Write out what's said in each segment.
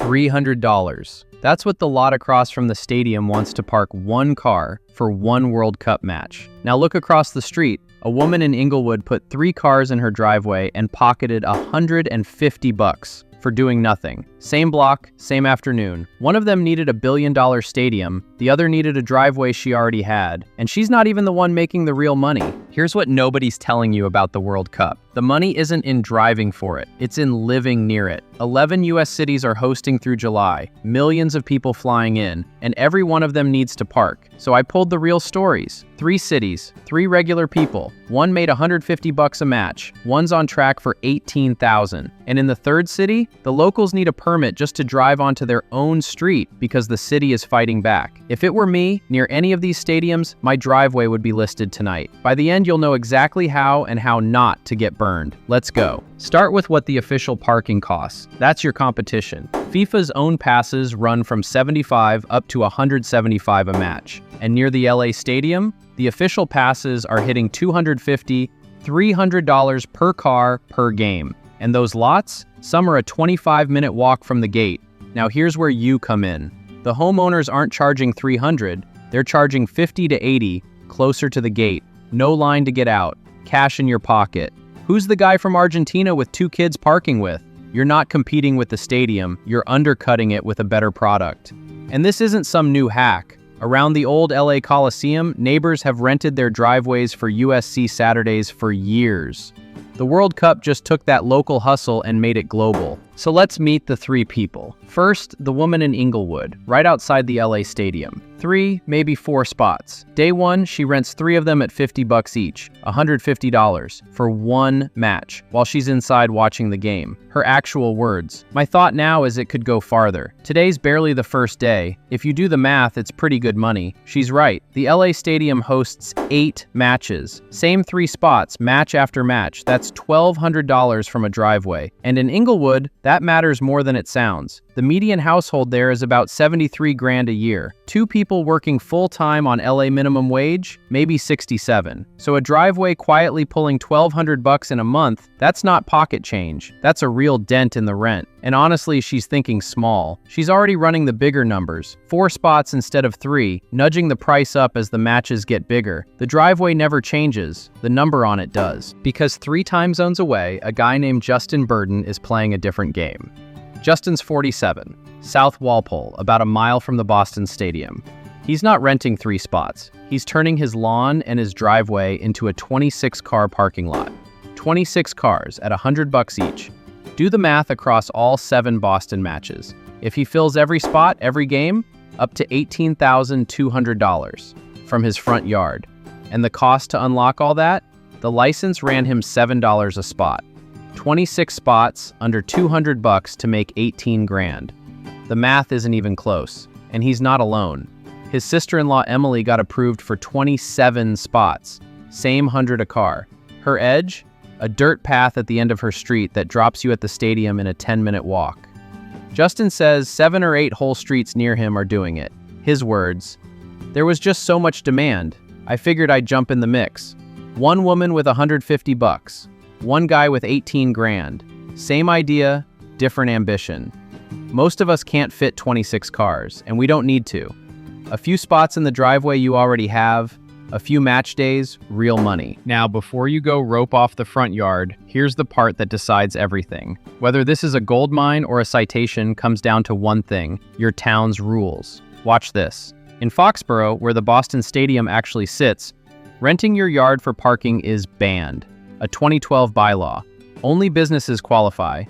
$300. That's what the lot across from the stadium wants to park one car for one World Cup match. Now look across the street. A woman in Inglewood put 3 cars in her driveway and pocketed $150 for doing nothing. Same block, same afternoon. One of them needed $1 billion stadium, the other needed a driveway she already had, and she's not even the one making the real money. Here's what nobody's telling you about the World Cup. The money isn't in driving for it, it's in living near it. 11 US cities are hosting through July, millions of people flying in, and every one of them needs to park. So I pulled the real stories. 3 cities, 3 regular people. One made $150 a match, one's on track for $18,000. And in the third city, the locals need a permit just to drive onto their own street because the city is fighting back. If it were me, near any of these stadiums, my driveway would be listed tonight. By the end, you'll know exactly how and how not to get burned. Let's go. Start with what the official parking costs. That's your competition. FIFA's own passes run from $75 up to $175 a match. And near the LA Stadium, the official passes are hitting $250, $300 per car per game. And those lots? Some are a 25-minute walk from the gate. Now here's where you come in. The homeowners aren't charging $300, they're charging $50 to $80, closer to the gate. No line to get out, cash in your pocket. Who's the guy from Argentina with 2 kids parking with? You're not competing with the stadium, you're undercutting it with a better product. And this isn't some new hack. Around the old LA Coliseum, neighbors have rented their driveways for USC Saturdays for years. The World Cup just took that local hustle and made it global. So let's meet the 3 people. First, the woman in Inglewood, right outside the LA Stadium. 3, maybe 4 spots. Day 1, she rents 3 of them at $50 each, $150 for one match, while she's inside watching the game. Her actual words. My thought now is it could go farther. Today's barely the first day. If you do the math, it's pretty good money. She's right. The LA Stadium hosts 8 matches. Same 3 spots, match after match. That's $1,200 from a driveway. And in Inglewood, that matters more than it sounds. The median household there is about $73,000 a year. 2 people working full-time on LA minimum wage, maybe $67. So a driveway quietly pulling $1,200 in a month, that's not pocket change. That's a real dent in the rent. And honestly, she's thinking small. She's already running the bigger numbers. 4 spots instead of 3, nudging the price up as the matches get bigger. The driveway never changes. The number on it does. Because 3 time zones away, a guy named Justin Burden is playing a different game. Justin's 47, South Walpole, about a mile from the Boston Stadium. He's not renting 3 spots. He's turning his lawn and his driveway into a 26-car parking lot. 26 cars at $100 each. Do the math across all 7 Boston matches. If he fills every spot, every game, up to $18,200 from his front yard. And the cost to unlock all that? The license ran him $7 a spot. 26 spots, under $200 to make $18,000. The math isn't even close, and he's not alone. His sister-in-law Emily got approved for 27 spots, same 100 a car. Her edge? A dirt path at the end of her street that drops you at the stadium in a 10-minute walk. Justin says 7 or 8 whole streets near him are doing it. His words, "There was just so much demand. I figured I'd jump in the mix. One woman with $150. One guy with $18,000. Same idea, different ambition. Most of us can't fit 26 cars, and we don't need to. A few spots in the driveway you already have, a few match days, real money." Now, before you go rope off the front yard, here's the part that decides everything. Whether this is a gold mine or a citation comes down to one thing: your town's rules. Watch this. In Foxborough, where the Boston Stadium actually sits, renting your yard for parking is banned. A 2012 bylaw. Only businesses qualify.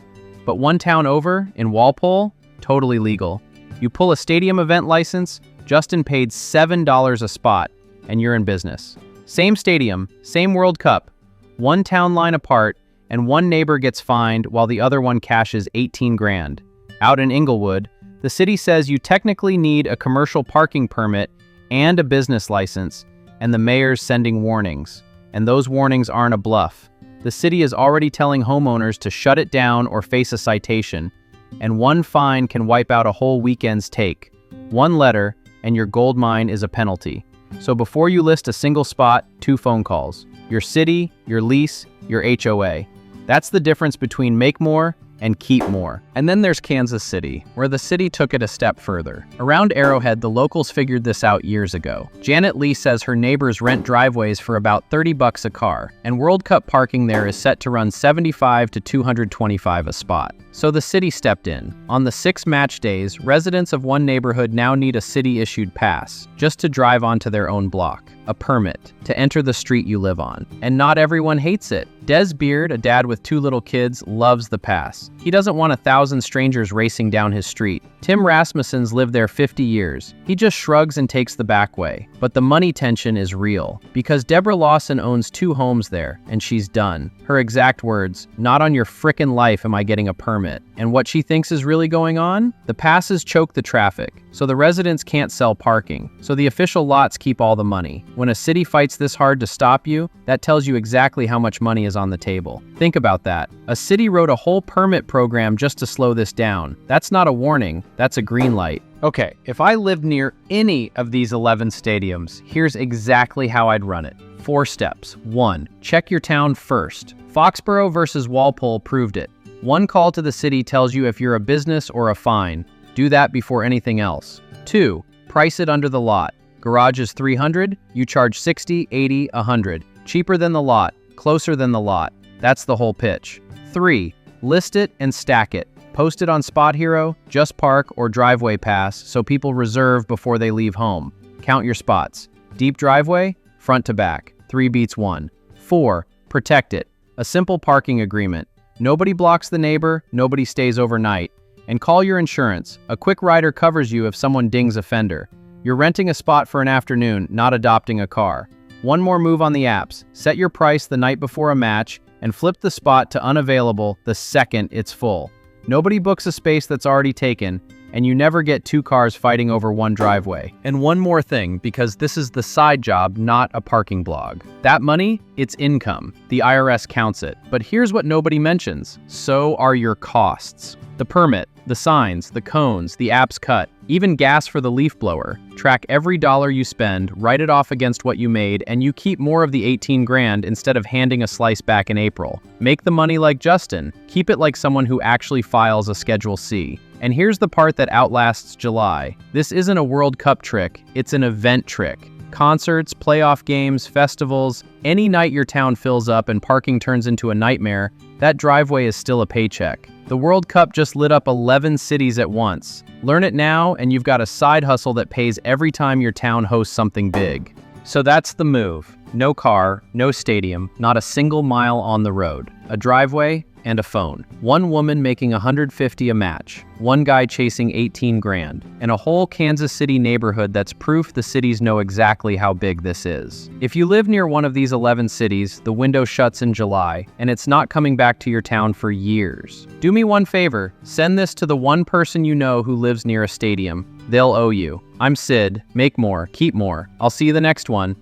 But one town over, in Walpole, totally legal. You pull a stadium event license, Justin paid $7 a spot, and you're in business. Same stadium, same World Cup, one town line apart, and one neighbor gets fined while the other one cashes $18,000. Out in Inglewood, the city says you technically need a commercial parking permit and a business license, and the mayor's sending warnings. And those warnings aren't a bluff. The city is already telling homeowners to shut it down or face a citation, and one fine can wipe out a whole weekend's take. One letter, and your gold mine is a penalty. So before you list a single spot, 2 phone calls. Your city, your lease, your HOA. That's the difference between make more and keep more. And then there's Kansas City, where the city took it a step further. Around Arrowhead, the locals figured this out years ago. Janet Lee says her neighbors rent driveways for about $30 a car, and World Cup parking there is set to run $75 to $225 a spot. So the city stepped in. On the 6 match days, residents of one neighborhood now need a city-issued pass just to drive onto their own block, a permit to enter the street you live on. And not everyone hates it. Des Beard, a dad with 2 little kids, loves the pass. He doesn't want 1,000 strangers racing down his street. Tim Rasmussen's lived there 50 years. He just shrugs and takes the back way. But the money tension is real, because Deborah Lawson owns 2 homes there, and she's done. Her exact words, "Not on your frickin' life am I getting a permit." And what she thinks is really going on? The passes choke the traffic, so the residents can't sell parking. So the official lots keep all the money. When a city fights this hard to stop you, that tells you exactly how much money is on the table. Think about that. A city wrote a whole permit program just to slow this down. That's not a warning, that's a green light. Okay, if I lived near any of these 11 stadiums, here's exactly how I'd run it. 4 steps. 1. Check your town first. Foxborough versus Walpole proved it. One call to the city tells you if you're a business or a fine. Do that before anything else. 2. Price it under the lot. Garage is $300, you charge $60, $80, $100. Cheaper than the lot, closer than the lot. That's the whole pitch. 3. List it and stack it. Post it on Spot Hero, Just Park, or Driveway Pass so people reserve before they leave home. Count your spots. Deep driveway, front to back. 3 beats 1. 4. Protect it. A simple parking agreement. Nobody blocks the neighbor, nobody stays overnight. And call your insurance. A quick rider covers you if someone dings a fender. You're renting a spot for an afternoon, not adopting a car. One more move on the apps. Set your price the night before a match and flip the spot to unavailable the second it's full. Nobody books a space that's already taken, and you never get 2 cars fighting over one driveway. And one more thing, because this is the side job, not a parking blog. That money, it's income. The IRS counts it. But here's what nobody mentions. So are your costs. The permit, the signs, the cones, the app's cut, even gas for the leaf blower. Track every dollar you spend, write it off against what you made, and you keep more of the 18 grand instead of handing a slice back in April. Make the money like Justin. Keep it like someone who actually files a Schedule C. And here's the part that outlasts July. This isn't a World Cup trick, it's an event trick. Concerts, playoff games, festivals, any night your town fills up and parking turns into a nightmare, that driveway is still a paycheck. The World Cup just lit up 11 cities at once. Learn it now, and you've got a side hustle that pays every time your town hosts something big. So that's the move. No car, no stadium, not a single mile on the road. A driveway and a phone. One woman making $150 a match. One guy chasing 18 grand. And a whole Kansas City neighborhood that's proof the cities know exactly how big this is. If you live near one of these 11 cities, the window shuts in July, and it's not coming back to your town for years. Do me one favor, send this to the one person you know who lives near a stadium. They'll owe you. I'm Sid. Make more, keep more. I'll see you the next one.